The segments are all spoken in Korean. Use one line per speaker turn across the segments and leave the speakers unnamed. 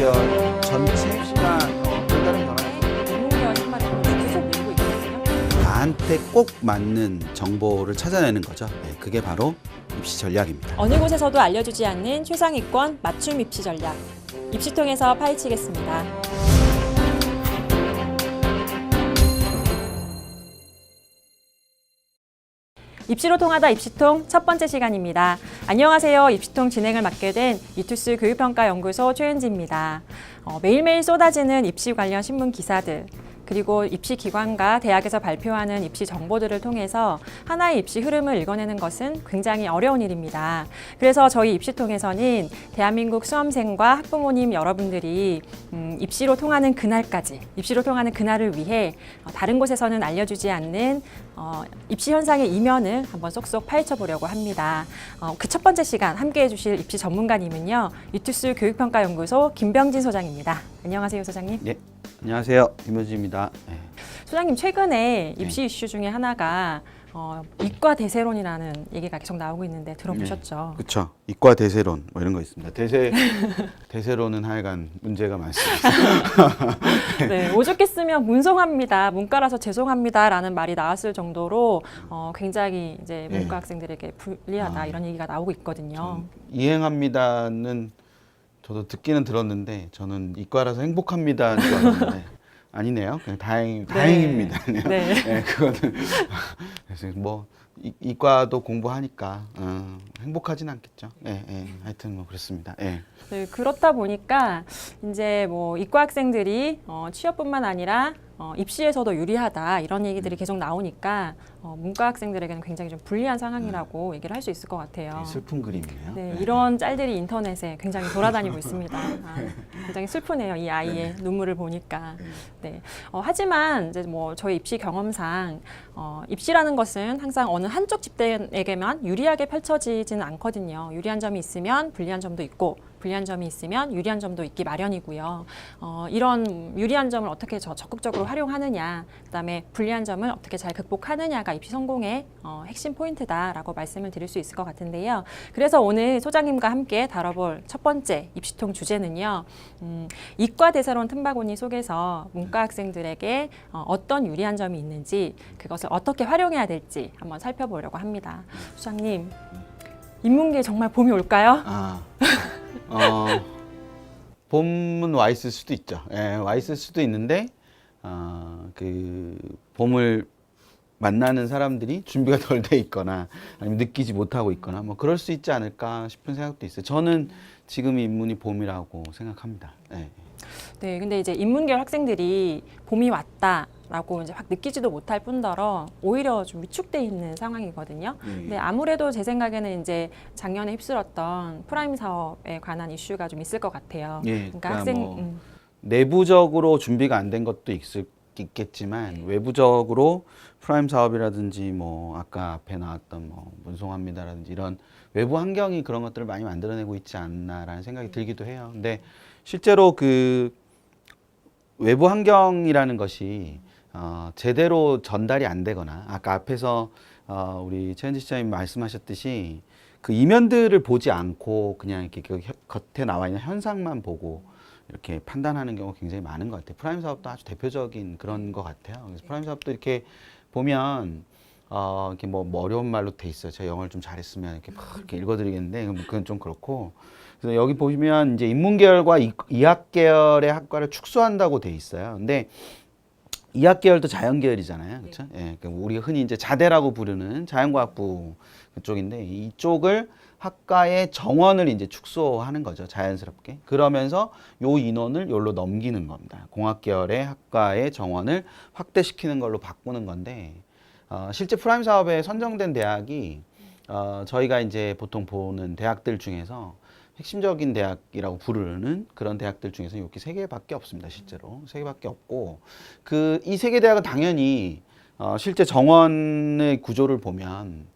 인문계열 전체가 별다른 변화가
인문계열 한마디로 계속 밀고 있거든요.
나한테 꼭 맞는 정보를 찾아내는 거죠. 네, 그게 바로 입시 전략입니다.
어느 곳에서도 알려주지 않는 최상위권 맞춤 입시 전략. 입시통에서 파헤치겠습니다. 입시로 통하다 입시통 첫 번째 시간입니다. 안녕하세요. 입시통 진행을 맡게 된 이투스 교육평가연구소 최은지입니다. 매일매일 쏟아지는 입시 관련 신문 기사들, 그리고 입시 기관과 대학에서 발표하는 입시 정보들을 통해서 하나의 입시 흐름을 읽어내는 것은 굉장히 어려운 일입니다. 그래서 저희 입시통에서는 대한민국 수험생과 학부모님 여러분들이 입시로 통하는 그날까지, 입시로 통하는 그날을 위해 다른 곳에서는 알려주지 않는 입시 현상의 이면을 한번 쏙쏙 파헤쳐 보려고 합니다. 그 첫 번째 시간 함께해 주실 입시 전문가님은요, 이투스 교육평가연구소 김병진 소장입니다. 안녕하세요, 소장님.
네, 안녕하세요. 김효진입니다. 네.
소장님, 최근에 입시 이슈 중에 하나가 이과 대세론이라는 얘기가 계속 나오고 있는데 들어보셨죠?
그렇죠. 이과 대세론 뭐 이런 거 있습니다. 대세론은 하여간 문제가 많습니다.
네, 오죽했으면 문송합니다, 문과라서 죄송합니다라는 말이 나왔을 정도로 굉장히 이제 문과 학생들에게 불리하다 이런 얘기가 나오고 있거든요.
이행합니다는 저도 듣기는 들었는데 저는 이과라서 행복합니다는 줄 알았는데 아니네요. 그냥 다행입니다.
네.
네, 그거는 그래서 뭐 이과도 공부하니까 행복하진 않겠죠. 네, 하여튼 뭐 그렇습니다. 네.
네, 그렇다 보니까 이제 뭐 이과 학생들이 취업뿐만 아니라 입시에서도 유리하다 이런 얘기들이 계속 나오니까 문과 학생들에게는 굉장히 좀 불리한 상황이라고 얘기를 할 수 있을 것 같아요.
슬픈 그림이네요.
네, 이런 짤들이 인터넷에 굉장히 돌아다니고 있습니다. 굉장히 슬프네요, 이 아이의 눈물을 보니까. 네. 하지만 이제 뭐 저희 입시 경험상 입시라는 것은 항상 어느 한쪽 집단에게만 유리하게 펼쳐지지는 않거든요. 유리한 점이 있으면 불리한 점도 있고, 불리한 점이 있으면 유리한 점도 있기 마련이고요. 이런 유리한 점을 어떻게 적극적으로 활용하느냐, 그다음에 불리한 점을 어떻게 잘 극복하느냐가 입시 성공의 핵심 포인트다라고 말씀을 드릴 수 있을 것 같은데요. 그래서 오늘 소장님과 함께 다뤄볼 첫 번째 입시통 주제는요. 이과 대세론 틈바구니 속에서 문과 학생들에게 어떤 유리한 점이 있는지, 그것을 어떻게 활용해야 될지 한번 살펴보려고 합니다. 소장님, 인문계에 정말 봄이 올까요?
봄은 와 있을 수도 있죠. 예, 와 있을 수도 있는데 그 봄을 만나는 사람들이 준비가 덜 돼 있거나 아니면 느끼지 못하고 있거나 뭐 그럴 수 있지 않을까 싶은 생각도 있어요. 저는 지금 인문이 봄이라고 생각합니다. 예.
네, 근데 이제 인문계열 학생들이 봄이 왔다라고 이제 확 느끼지도 못할 뿐더러 오히려 좀 위축돼 있는 상황이거든요. 근데 아무래도 제 생각에는 이제 작년에 휩쓸었던 프라임 사업에 관한 이슈가 좀 있을 것 같아요.
예,
그러니까 학생
뭐 내부적으로 준비가 안 된 것도 있겠지만 외부적으로 프라임 사업이라든지 뭐 아까 앞에 나왔던 뭐 문송합니다라든지 이런 외부 환경이 그런 것들을 많이 만들어내고 있지 않나라는 생각이 들기도 해요. 근데 실제로 그 외부 환경이라는 것이 제대로 전달이 안 되거나 아까 앞에서 우리 최은지 시장님 말씀하셨듯이 그 이면들을 보지 않고 그냥 이렇게 그 겉에 나와 있는 현상만 보고 이렇게 판단하는 경우가 굉장히 많은 것 같아요. 프라임 사업도 아주 대표적인 그런 것 같아요. 그래서 프라임 사업도 이렇게 보면 이렇게 뭐 어려운 말로 돼 있어요. 제가 영어를 좀 잘했으면 이렇게 막 이렇게 읽어드리겠는데 그건 좀 그렇고. 그래서 여기 보시면 이제 인문계열과 이학계열의 학과를 축소한다고 돼 있어요. 근데 이학계열도 자연계열이잖아요, 그렇죠? 예, 그러니까 우리가 흔히 이제 자대라고 부르는 자연과학부 그쪽인데 이쪽을 학과의 정원을 이제 축소하는 거죠, 자연스럽게. 그러면서 요 인원을 여기로 넘기는 겁니다. 공학계열의 학과의 정원을 확대시키는 걸로 바꾸는 건데 실제 프라임 사업에 선정된 대학이 저희가 이제 보통 보는 대학들 중에서 핵심적인 대학이라고 부르는 그런 대학들 중에서 이렇게 세 개밖에 없습니다. 실제로 세 개밖에 없고 이 세 개 대학은 당연히 실제 정원의 구조를 보면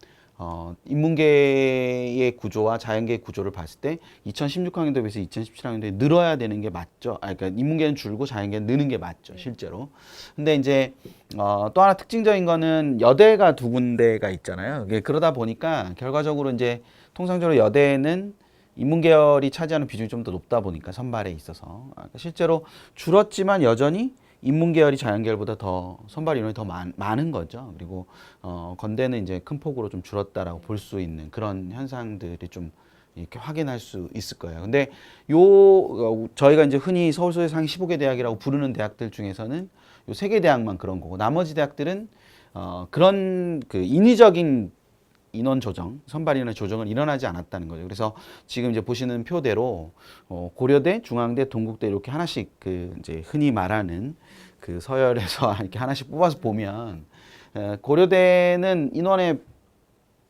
인문계의 구조와 자연계의 구조를 봤을 때 2016학년도에 비해서 2017학년도에 늘어야 되는 게 맞죠. 그러니까 인문계는 줄고 자연계는 느는 게 맞죠, 실제로. 근데 이제 또 하나 특징적인 거는 여대가 두 군데가 있잖아요. 그러다 보니까 결과적으로 이제 통상적으로 여대는 인문계열이 차지하는 비중이 좀 더 높다 보니까 선발에 있어서 실제로 줄었지만 여전히 인문계열이 자연계열보다 더 선발 인원이 더 많은 거죠. 그리고 건대는 이제 큰 폭으로 좀 줄었다라고 볼 수 있는 그런 현상들이 좀 이렇게 확인할 수 있을 거예요. 근데 저희가 이제 흔히 서울소의 상위 15개 대학이라고 부르는 대학들 중에서는 요 3개 대학만 그런 거고 나머지 대학들은 그런 그 인위적인 인원 조정, 선발 인원 조정은 일어나지 않았다는 거죠. 그래서 지금 이제 보시는 표대로 고려대, 중앙대, 동국대 이렇게 하나씩 그 이제 흔히 말하는 그 서열에서 이렇게 하나씩 뽑아서 보면 고려대는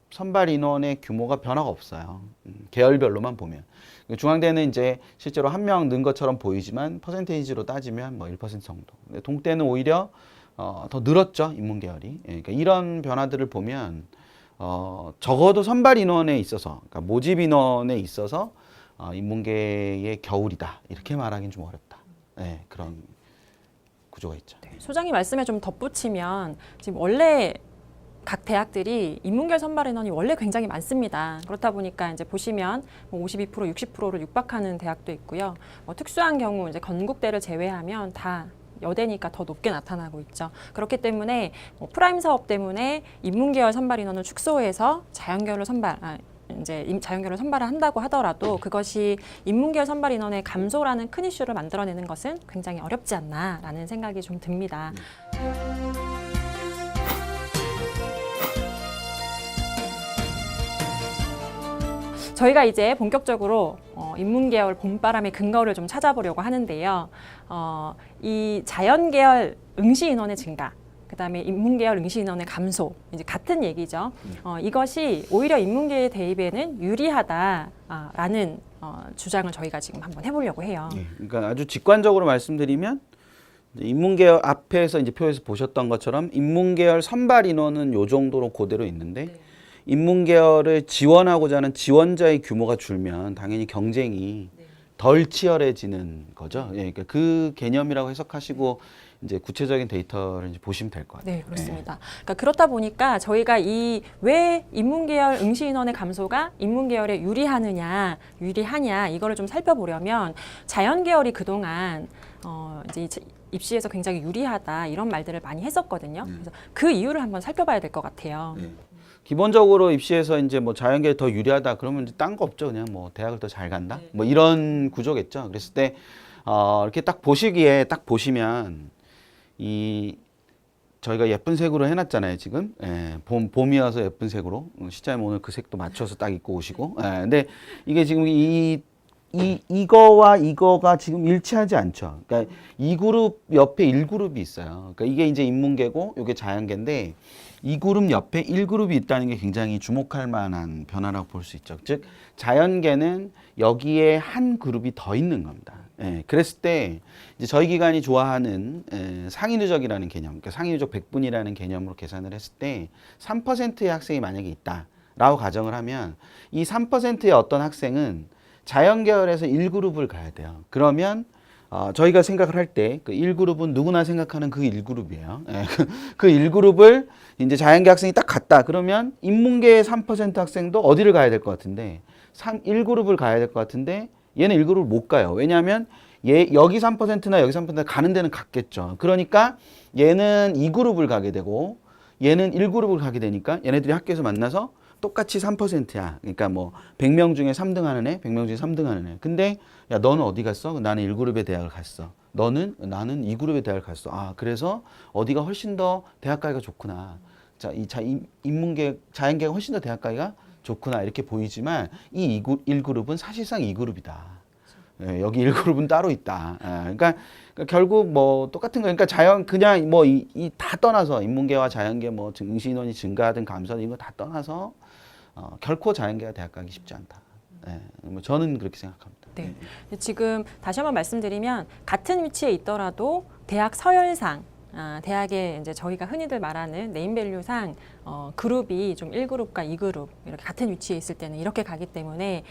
선발 인원의 규모가 변화가 없어요. 계열별로만 보면. 중앙대는 이제 실제로 한 명 는 것처럼 보이지만 퍼센테이지로 따지면 뭐 1% 정도. 동대는 오히려 더 늘었죠, 인문계열이. 그러니까 이런 변화들을 보면 적어도 선발 인원에 있어서, 그러니까 모집 인원에 있어서 인문계의 겨울이다 이렇게 말하기는 좀 어렵다. 네, 그런 구조가 있죠.
네, 소장님 말씀에 좀 덧붙이면 지금 원래 각 대학들이 인문계열 선발 인원이 원래 굉장히 많습니다. 그렇다 보니까 이제 보시면 뭐 52%, 60%를 육박하는 대학도 있고요. 특수한 경우 이제 건국대를 제외하면 다 여대니까 더 높게 나타나고 있죠. 그렇기 때문에 프라임 사업 때문에 인문계열 선발 인원을 축소해서 자연계열을 자연계열을 선발을 한다고 하더라도 그것이 인문계열 선발 인원의 감소라는 큰 이슈를 만들어내는 것은 굉장히 어렵지 않나라는 생각이 좀 듭니다. 저희가 이제 본격적으로 인문계열 봄바람의 근거를 좀 찾아보려고 하는데요. 이 자연계열 응시 인원의 증가, 그다음에 인문계열 응시 인원의 감소, 이제 같은 얘기죠. 이것이 오히려 인문계의 대입에는 유리하다라는 주장을 저희가 지금 한번 해보려고 해요.
네, 그러니까 아주 직관적으로 말씀드리면 인문계열 앞에서 이제 표에서 보셨던 것처럼 인문계열 선발 인원은 요 정도로 그대로 있는데. 네. 인문계열을 지원하고자 하는 지원자의 규모가 줄면 당연히 경쟁이 덜 치열해지는 거죠. 예, 그러니까 그 개념이라고 해석하시고 이제 구체적인 데이터를 이제 보시면 될 것 같아요.
네, 그렇습니다. 그러니까 그렇다 보니까 저희가 왜 인문계열 응시 인원의 감소가 인문계열에 유리하냐 이거를 좀 살펴보려면 자연계열이 그동안 이제 입시에서 굉장히 유리하다 이런 말들을 많이 했었거든요. 그래서 그 이유를 한번 살펴봐야 될 것 같아요.
네. 기본적으로 입시에서 이제 뭐 자연계열이 더 유리하다 그러면 이제 딴 거 없죠. 그냥 뭐 대학을 더 잘 간다.
네.
뭐 이런 구조겠죠. 그랬을 때 이렇게 딱 보시면 저희가 예쁜 색으로 해놨잖아요. 지금 봄이어서 예쁜 색으로 시장님 오늘 그 색도 맞춰서 딱 입고 오시고. 근데 이게 지금 이거와 이거가 지금 일치하지 않죠. 그러니까 이 그룹 옆에 1그룹이 있어요. 그러니까 이게 이제 인문계고 이게 자연계인데 이 그룹 옆에 1그룹이 있다는 게 굉장히 주목할 만한 변화라고 볼 수 있죠. 즉 자연계는 여기에 한 그룹이 더 있는 겁니다. 그랬을 때 이제 저희 기관이 좋아하는 상위 누적이라는 개념, 그러니까 상위 누적 100분이라는 개념으로 계산을 했을 때 3%의 학생이 만약에 있다라고 가정을 하면 이 3%의 어떤 학생은 자연계열에서 1그룹을 가야 돼요. 그러면 저희가 생각을 할 때 그 1그룹은 누구나 생각하는 그 1그룹이에요. 그 1그룹을 이제 자연계 학생이 딱 갔다. 그러면 인문계의 3% 학생도 어디를 가야 될 것 같은데 1그룹을 가야 될 것 같은데 얘는 1그룹을 못 가요. 왜냐하면 여기 3%나 여기 3%나 가는 데는 같겠죠. 그러니까 얘는 2그룹을 가게 되고 얘는 1그룹을 가게 되니까 얘네들이 학교에서 만나서 똑같이 3%야. 그러니까 뭐 100명 중에 3등 하는 애, 100명 중에 3등 하는 애. 근데 야, 너는 어디 갔어? 나는 1그룹의 대학을 갔어. 나는 2그룹의 대학을 갔어. 그래서 어디가 훨씬 더 대학 가기가 좋구나. 인문계, 자연계가 훨씬 더 대학 가기가 좋구나. 이렇게 보이지만 이 1그룹은 사실상 2그룹이다. 여기 1그룹은 따로 있다. 그러니까 결국 뭐 똑같은 거. 그러니까 그냥 뭐 다 떠나서 인문계와 자연계 뭐 응시 인원이 증가하든 감소하든 이거 다 떠나서 결코 자연계가 대학 가기 쉽지 않다. 뭐 저는 그렇게 생각합니다.
네. 지금 다시 한번 말씀드리면 같은 위치에 있더라도 대학 서열상 대학의 이제 저희가 흔히들 말하는 네임밸류상 그룹이 좀 1그룹과 2그룹 이렇게 같은 위치에 있을 때는 이렇게 가기 때문에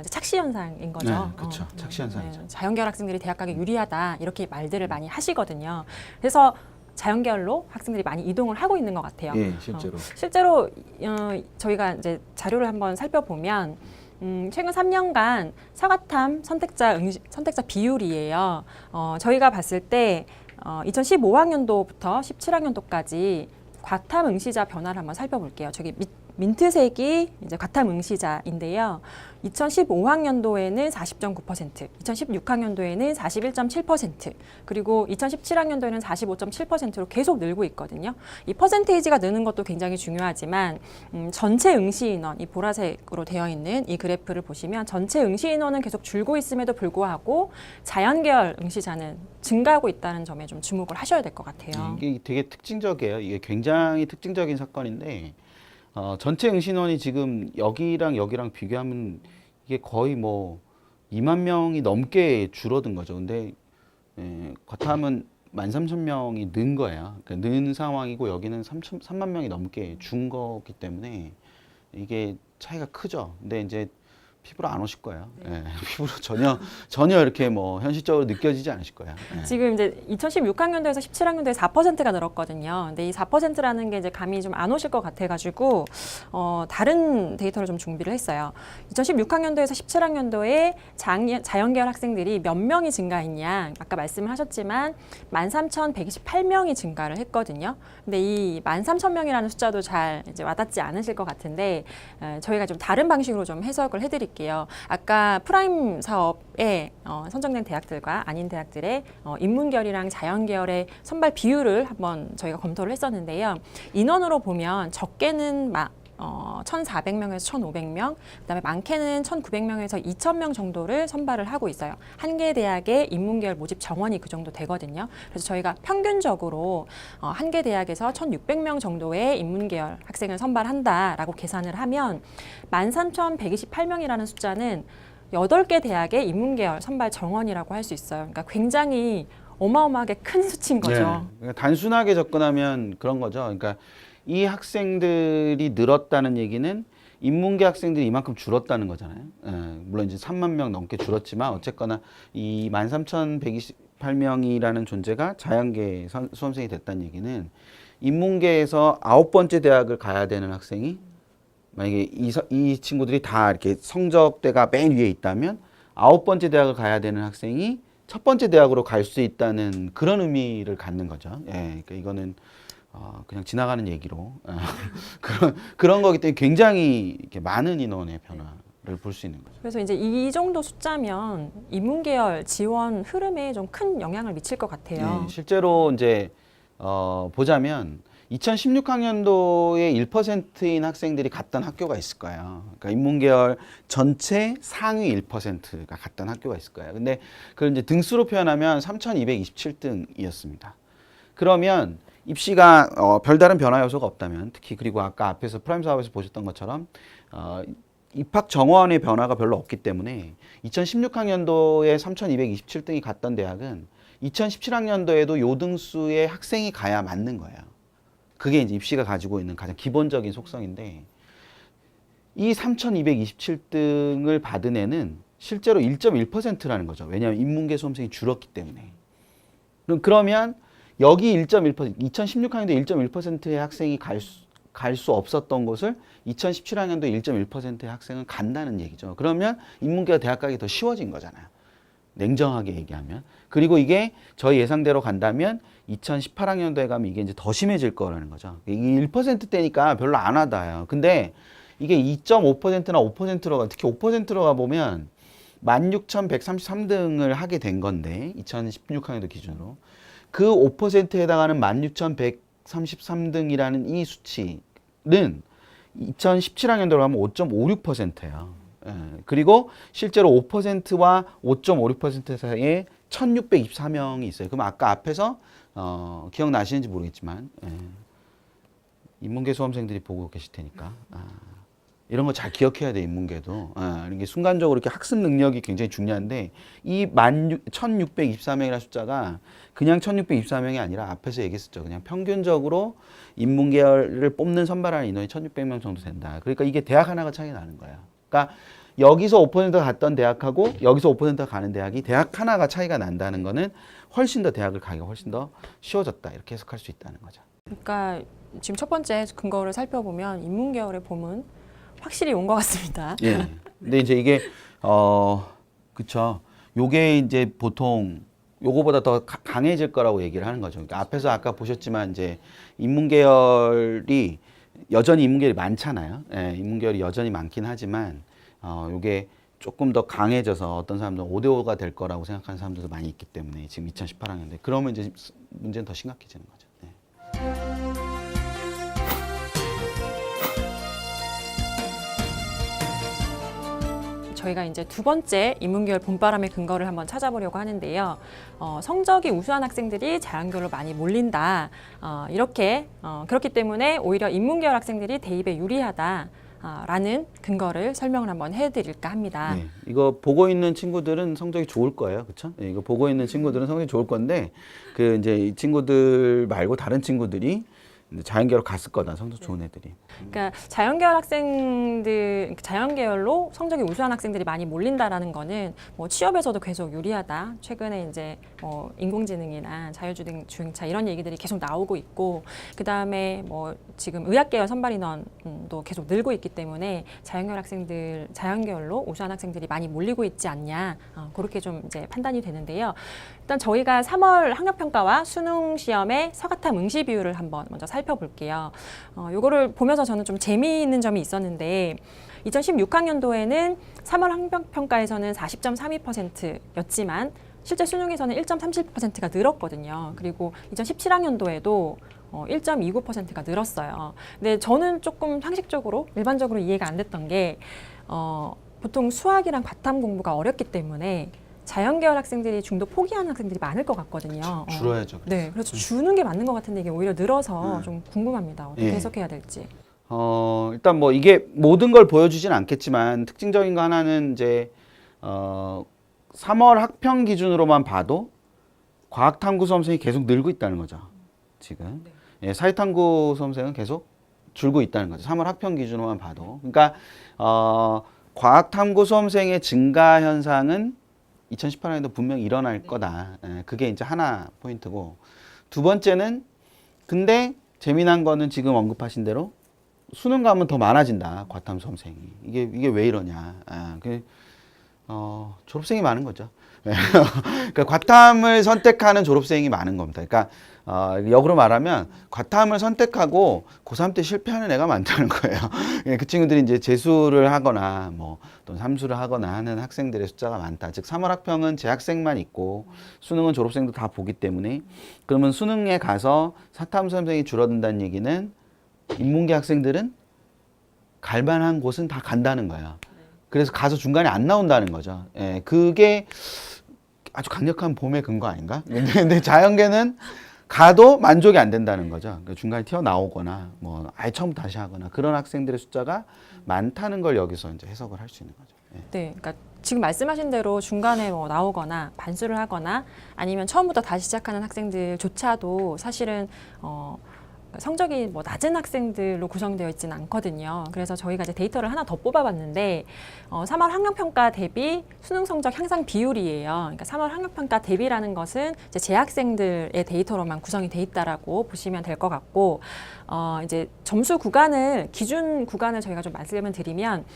이제 착시 현상인 거죠.
네, 그렇죠. 착시 현상이죠.
자연계열 학생들이 대학 가기 유리하다 이렇게 말들을 많이 하시거든요. 그래서 자연계열로 학생들이 많이 이동을 하고 있는 것 같아요.
예, 실제로.
실제로 저희가 이제 자료를 한번 살펴보면 최근 3년간 사과탐 선택자 비율이에요. 저희가 봤을 때 2015학년도부터 17학년도까지 과탐 응시자 변화를 한번 살펴볼게요. 저기 민트색이 이제 과탐 응시자인데요. 2015학년도에는 40.9%, 2016학년도에는 41.7%, 그리고 2017학년도에는 45.7%로 계속 늘고 있거든요. 이 퍼센테이지가 느는 것도 굉장히 중요하지만 전체 응시 인원, 이 보라색으로 되어 있는 이 그래프를 보시면 전체 응시 인원은 계속 줄고 있음에도 불구하고 자연계열 응시자는 증가하고 있다는 점에 좀 주목을 하셔야 될 것 같아요.
이게 되게 특징적이에요. 이게 굉장히 특징적인 사건인데 전체 응신원이 지금 여기랑 비교하면 이게 거의 뭐 2만 명이 넘게 줄어든 거죠. 근데 과탐은 13,000명이 는 거예요. 그러니까 는 상황이고 여기는 3만 명이 넘게 준 거기 때문에 이게 차이가 크죠. 근데 이제 피부로 안 오실 거예요. 예, 피부로 전혀 이렇게 뭐 현실적으로 느껴지지 않으실 거예요. 예.
지금 이제 2016학년도에서 17학년도에 4%가 늘었거든요. 근데 이 4%라는 게 이제 감이 좀 안 오실 것 같아가지고 다른 데이터를 좀 준비를 했어요. 2016학년도에서 17학년도에 자연계열 학생들이 몇 명이 증가했냐? 아까 말씀을 하셨지만 13,128명이 증가를 했거든요. 근데 이 13,000명이라는 숫자도 잘 이제 와닿지 않으실 것 같은데 저희가 좀 다른 방식으로 좀 해석을 해드릴게요. 아까 프라임 사업에 선정된 대학들과 아닌 대학들의 인문계열이랑 자연계열의 선발 비율을 한번 저희가 검토를 했었는데요. 인원으로 보면 적게는 1,400명에서 1,500명, 그다음에 많게는 1,900명에서 2,000명 정도를 선발을 하고 있어요. 한 개 대학의 인문계열 모집 정원이 그 정도 되거든요. 그래서 저희가 평균적으로 한 개 대학에서 1,600명 정도의 인문계열 학생을 선발한다라고 계산을 하면 13,128명이라는 숫자는 8개 대학의 인문계열 선발 정원이라고 할 수 있어요. 그러니까 굉장히 어마어마하게 큰 수치인 거죠.
네. 그러니까 단순하게 접근하면 그런 거죠. 그러니까 이 학생들이 늘었다는 얘기는 인문계 학생들이 이만큼 줄었다는 거잖아요. 예, 물론 이제 3만 명 넘게 줄었지만 어쨌거나 이 13,128명이라는 존재가 자연계 수험생이 됐다는 얘기는 인문계에서 9번째 대학을 가야 되는 학생이 만약에 이 친구들이 다 이렇게 성적대가 맨 위에 있다면 9번째 대학을 가야 되는 학생이 첫 번째 대학으로 갈 수 있다는 그런 의미를 갖는 거죠. 예, 그러니까 이거는 그냥 지나가는 얘기로 그런 거기 때문에 굉장히 이렇게 많은 인원의 변화를 볼 수 있는 거죠.
그래서 이제 이 정도 숫자면 인문계열 지원 흐름에 좀 큰 영향을 미칠 것 같아요.
예, 실제로 이제 보자면 2016학년도에 1%인 학생들이 갔던 학교가 있을 거예요. 그러니까 인문계열 전체 상위 1%가 갔던 학교가 있을 거예요. 근데 그걸 이제 등수로 표현하면 3,227등이었습니다. 그러면 입시가 별다른 변화 요소가 없다면, 특히 그리고 아까 앞에서 프라임 사업에서 보셨던 것처럼 입학 정원의 변화가 별로 없기 때문에 2016학년도에 3,227등이 갔던 대학은 2017학년도에도 요 등수의 학생이 가야 맞는 거예요. 그게 이제 입시가 가지고 있는 가장 기본적인 속성인데, 이 3,227등을 받은 애는 실제로 1.1%라는 거죠. 왜냐하면 인문계 수험생이 줄었기 때문에. 그러면 여기 1.1%, 2016학년도 1.1%의 학생이 갈 수 없었던 곳을 2017학년도 1.1%의 학생은 간다는 얘기죠. 그러면 인문계가 대학 가기 더 쉬워진 거잖아요. 냉정하게 얘기하면. 그리고 이게 저희 예상대로 간다면 2018학년도에 가면 이게 이제 더 심해질 거라는 거죠. 이게 1%대니까 별로 안 와닿아요. 근데 이게 2.5%나 5%로 특히 5%로 가보면 16,133등을 하게 된 건데 2016학년도 기준으로 그 5%에 해당하는 16,133등이라는 이 수치는 2017학년도로 가면 5.56%예요. 예, 그리고 실제로 5%와 5.56% 사이에 1,624명이 있어요. 그럼 아까 앞에서 기억나시는지 모르겠지만 인문계 수험생들이 보고 계실 테니까 이런 거 잘 기억해야 돼. 인문계도 이게 순간적으로 이렇게 학습 능력이 굉장히 중요한데 이 1,624명이라는 숫자가 그냥 1,624명이 아니라 앞에서 얘기했었죠. 그냥 평균적으로 인문계열을 뽑는 선발하는 인원이 1,600명 정도 된다. 그러니까 이게 대학 하나가 차이 나는 거예요. 그러니까 여기서 5%가 갔던 대학하고 여기서 5%가 가는 대학이 대학 하나가 차이가 난다는 거는 훨씬 더 대학을 가기가 훨씬 더 쉬워졌다. 이렇게 해석할 수 있다는 거죠.
그러니까 지금 첫 번째 근거를 살펴보면 인문계열의 봄은 확실히 온 것 같습니다.
예. 근데 이제 이게 그쵸. 요게 이제 보통 요거보다 더 강해질 거라고 얘기를 하는 거죠. 그러니까 앞에서 아까 보셨지만 이제 인문계열이 여전히 인문계열이 많잖아요. 예, 인문계열이 여전히 많긴 하지만 요게 조금 더 강해져서 어떤 사람들은 5대5가 될 거라고 생각하는 사람들도 많이 있기 때문에 지금 2018학년인데 그러면 이제 문제는 더 심각해지는 거죠. 네.
저희가 이제 두 번째 인문계열 봄바람의 근거를 한번 찾아보려고 하는데요. 성적이 우수한 학생들이 자연계열로 많이 몰린다. 그렇기 때문에 오히려 인문계열 학생들이 대입에 유리하다. 라는 근거를 설명을 한번 해드릴까 합니다.
네, 이거 보고 있는 친구들은 성적이 좋을 거예요, 그렇죠? 네, 이거 보고 있는 친구들은 성적이 좋을 건데 그 이제 이 친구들 말고 다른 친구들이 자연계열로 갔을 거다, 성적 좋은 애들이.
그러니까 자연계열 학생들, 자연계열로 성적이 우수한 학생들이 많이 몰린다라는 거는 뭐 취업에서도 계속 유리하다. 최근에 이제 인공지능이나 자율주행차 이런 얘기들이 계속 나오고 있고, 그 다음에 뭐 지금 의학계열 선발 인원도 계속 늘고 있기 때문에 자연계열 학생들, 자연계열로 우수한 학생들이 많이 몰리고 있지 않냐, 그렇게 좀 이제 판단이 되는데요. 일단 저희가 3월 학력평가와 수능 시험의 서가탐 응시 비율을 한번 먼저 살펴볼게요. 요거를 보면서 저는 좀 재미있는 점이 있었는데 2016학년도에는 3월 학력평가에서는 40.32%였지만 실제 수능에서는 1.37%가 늘었거든요. 그리고 2017학년도에도 1.29%가 늘었어요. 근데 저는 조금 상식적으로 일반적으로 이해가 안 됐던 게 보통 수학이랑 과탐 공부가 어렵기 때문에 자연계열 학생들이 중도 포기하는 학생들이 많을 것 같거든요.
줄어야죠.
네, 그래서 주는 게 맞는 것 같은데 이게 오히려 늘어서 좀 궁금합니다. 어떻게
예.
해석해야 될지.
일단 뭐 이게 모든 걸 보여주진 않겠지만 특징적인 거 하나는 이제 3월 학평 기준으로만 봐도 과학탐구 수험생이 계속 늘고 있다는 거죠. 지금. 예, 사회탐구 수험생은 계속 줄고 있다는 거죠. 3월 학평 기준으로만 봐도. 그러니까 과학탐구 수험생의 증가 현상은 2018년에도 분명히 일어날 거다. 예, 그게 이제 하나 포인트고. 두 번째는 근데 재미난 거는 지금 언급하신 대로 수능 가면 더 많아진다. 과탐 수험생이. 이게 왜 이러냐. 졸업생이 많은 거죠. 그러니까 과탐을 선택하는 졸업생이 많은 겁니다. 그러니까 역으로 말하면 과탐을 선택하고 고3 때 실패하는 애가 많다는 거예요. 그 친구들이 이제 재수를 하거나 뭐 또는 삼수를 하거나 하는 학생들의 숫자가 많다. 즉 3월 학평은 재학생만 있고 수능은 졸업생도 다 보기 때문에 그러면 수능에 가서 사탐 수험생이 줄어든다는 얘기는 인문계 학생들은 갈 만한 곳은 다 간다는 거예요. 그래서 가서 중간에 안 나온다는 거죠. 예, 그게 아주 강력한 봄의 근거 아닌가? 근데 자연계는 가도 만족이 안 된다는 거죠. 그러니까 중간에 튀어나오거나 뭐 아예 처음부터 다시 하거나 그런 학생들의 숫자가 많다는 걸 여기서 이제 해석을 할 수 있는 거죠. 예.
네, 그러니까 지금 말씀하신 대로 중간에 뭐 나오거나 반수를 하거나 아니면 처음부터 다시 시작하는 학생들조차도 사실은 성적이 뭐 낮은 학생들로 구성되어 있지는 않거든요. 그래서 저희가 이제 데이터를 하나 더 뽑아봤는데 3월 학력평가 대비 수능 성적 향상 비율이에요. 그러니까 3월 학력평가 대비라는 것은 이제 재학생들의 데이터로만 구성이 돼 있다라고 보시면 될 것 같고 이제 점수 구간을 기준 구간을 저희가 좀 말씀을 드리면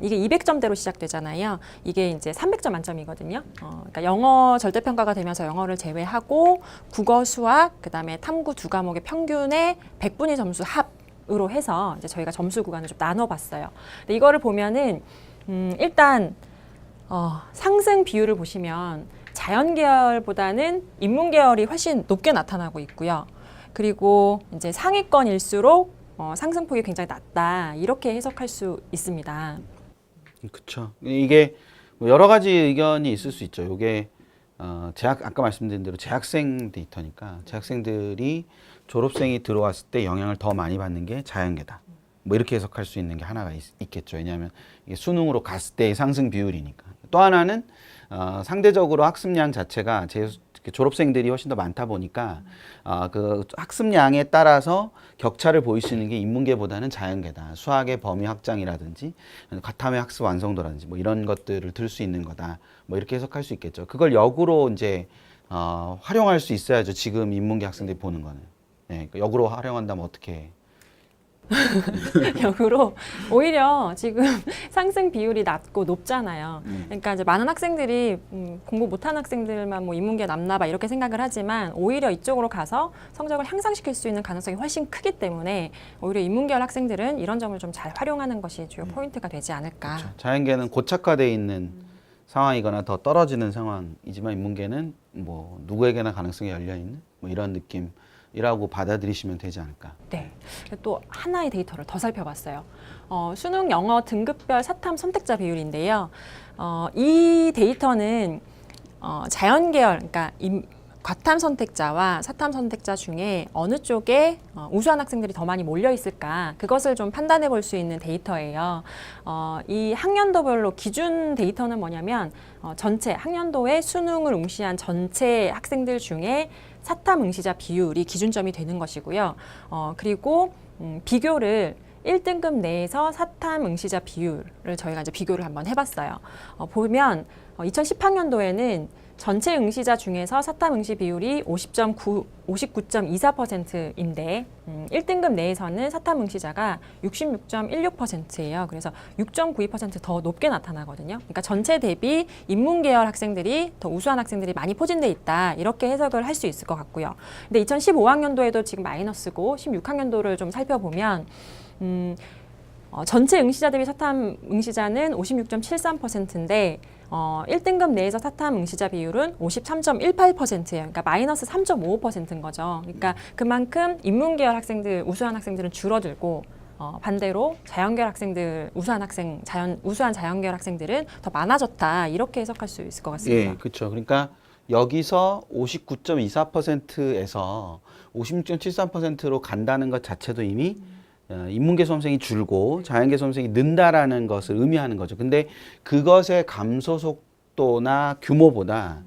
이게 200점대로 시작되잖아요. 이게 이제 300점 만점이거든요. 그러니까 영어 절대평가가 되면서 영어를 제외하고 국어, 수학, 그다음에 탐구 두 과목의 평균의 100분위 점수 합으로 해서 이제 저희가 점수 구간을 좀 나눠봤어요. 근데 이거를 보면은 일단 상승 비율을 보시면 자연계열보다는 인문계열이 훨씬 높게 나타나고 있고요. 그리고 이제 상위권일수록 상승폭이 굉장히 낮다 이렇게 해석할 수 있습니다.
그렇죠. 이게 뭐 여러 가지 의견이 있을 수 있죠. 이게 아까 말씀드린 대로 재학생 데이터니까 재학생들이 졸업생이 들어왔을 때 영향을 더 많이 받는 게 자연계다. 뭐 이렇게 해석할 수 있는 게 하나가 있겠죠. 왜냐하면 이게 수능으로 갔을 때의 상승 비율이니까. 또 하나는 상대적으로 학습량 자체가 졸업생들이 훨씬 더 많다 보니까 그 학습량에 따라서 격차를 보일 수 있는 게 인문계보다는 자연계다. 수학의 범위 확장이라든지 과탐의 학습 완성도라든지 뭐 이런 것들을 들 수 있는 거다. 뭐 이렇게 해석할 수 있겠죠. 그걸 역으로 이제 활용할 수 있어야죠. 지금 인문계 학생들이 보는 거는. 네, 역으로 활용한다면 어떻게
역으로 오히려 지금 상승 비율이 낮고 높잖아요. 그러니까 이제 많은 학생들이 공부 못하는 학생들만 뭐 인문계 남나 봐 이렇게 생각을 하지만 오히려 이쪽으로 가서 성적을 향상시킬 수 있는 가능성이 훨씬 크기 때문에 오히려 인문계열 학생들은 이런 점을 좀 잘 활용하는 것이 주요 포인트가 되지 않을까.
그렇죠. 자연계는 고착화되어 있는 상황이거나 더 떨어지는 상황이지만 인문계는 뭐 누구에게나 가능성이 열려 있는 뭐 이런 느낌이라고 받아들이시면 되지 않을까.
네. 또 하나의 데이터를 더 살펴봤어요. 수능 영어 등급별 사탐 선택자 비율인데요. 이 데이터는 자연계열, 그러니까 과탐 선택자와 사탐 선택자 중에 어느 쪽에 우수한 학생들이 더 많이 몰려 있을까 그것을 좀 판단해 볼 수 있는 데이터예요. 이 학년도별로 기준 데이터는 뭐냐면 전체 학년도에 수능을 응시한 전체 학생들 중에 사탐 응시자 비율이 기준점이 되는 것이고요. 그리고 비교를 1등급 내에서 사탐 응시자 비율을 저희가 이제 비교를 한번 해봤어요. 보면 2010학년도에는 전체 응시자 중에서 사탐 응시 비율이 59.24%인데 1등급 내에서는 사탐 응시자가 66.16%예요. 그래서 6.92% 더 높게 나타나거든요. 그러니까 전체 대비 인문계열 학생들이 더 우수한 학생들이 많이 포진돼 있다. 이렇게 해석을 할 수 있을 것 같고요. 근데 2015학년도에도 지금 마이너스고 16학년도를 좀 살펴보면 전체 응시자 대비 사탐 응시자는 56.73%인데 1등급 내에서 사탐 응시자 비율은 53.18%예요. 그러니까 마이너스 3.55%인 거죠. 그러니까 그만큼 인문계열 학생들, 우수한 학생들은 줄어들고 반대로 자연계열 학생들, 우수한 자연계열 학생들은 더 많아졌다. 이렇게 해석할 수 있을 것 같습니다.
예, 그렇죠. 그러니까 여기서 59.24%에서 56.73%로 간다는 것 자체도 이미 인문계 수험생이 줄고 자연계 수험생이 는다라는 것을 의미하는 거죠. 근데 그것의 감소 속도나 규모보다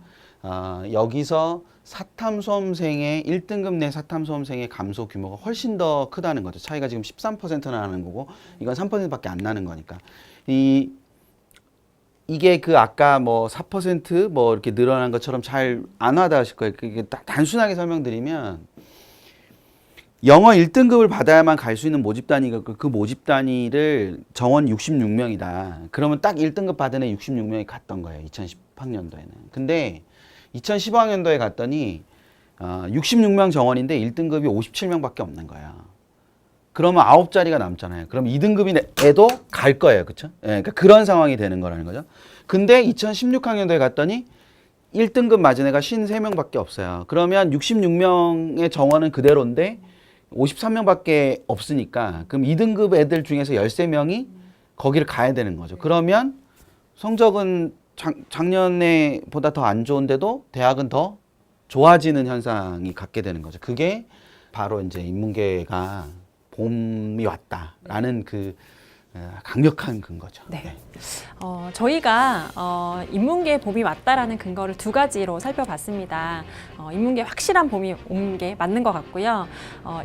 여기서 사탐 수험생의 1등급 내 사탐 수험생의 감소 규모가 훨씬 더 크다는 거죠. 차이가 지금 13%나 나는 거고 이건 3%밖에 안 나는 거니까. 이게 그 아까 뭐 4% 뭐 이렇게 늘어난 것처럼 잘 안 와닿으실 거예요. 그게 단순하게 설명드리면 영어 1등급을 받아야만 갈 수 있는 모집 단위가 그 모집 단위를 정원 66명이다. 그러면 딱 1등급 받은 애 66명이 갔던 거예요. 2010학년도에는. 근데 2015학년도에 갔더니 66명 정원인데 1등급이 57명밖에 없는 거야. 그러면 9자리가 남잖아요. 그럼 2등급인 애도 갈 거예요. 그렇죠? 예, 그러니까 그런 상황이 되는 거라는 거죠. 근데 2016학년도에 갔더니 1등급 맞은 애가 53명밖에 없어요. 그러면 66명의 정원은 그대로인데 53명밖에 없으니까 그럼 2등급 애들 중에서 13명이 거기를 가야 되는 거죠. 그러면 성적은 작년에 보다 더 안 좋은데도 대학은 더 좋아지는 현상이 갖게 되는 거죠. 그게 바로 이제 인문계가 봄이 왔다라는 그 강력한 근거죠.
네. 저희가 인문계 봄이 왔다라는 근거를 두 가지로 살펴봤습니다. 인문계 확실한 봄이 온 게 맞는 것 같고요.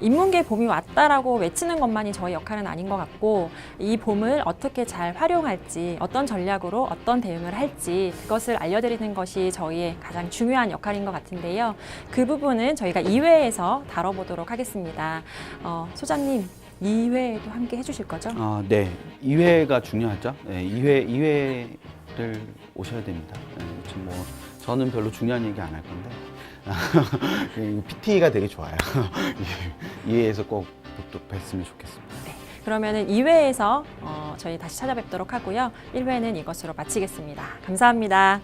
인문계 봄이 왔다라고 외치는 것만이 저희 역할은 아닌 것 같고 이 봄을 어떻게 잘 활용할지 어떤 전략으로 어떤 대응을 할지 그것을 알려드리는 것이 저희의 가장 중요한 역할인 것 같은데요. 그 부분은 저희가 2회에서 다뤄보도록 하겠습니다. 소장님 2회에도 함께 해주실 거죠?
네. 2회가 중요하죠. 네, 2회를 오셔야 됩니다. 네, 지금 뭐 저는 별로 중요한 얘기 안 할 건데 PT가 되게 좋아요. 2회에서 꼭 또 뵀으면 좋겠습니다.
네. 그러면은 2회에서 저희 다시 찾아뵙도록 하고요. 1회는 이것으로 마치겠습니다. 감사합니다.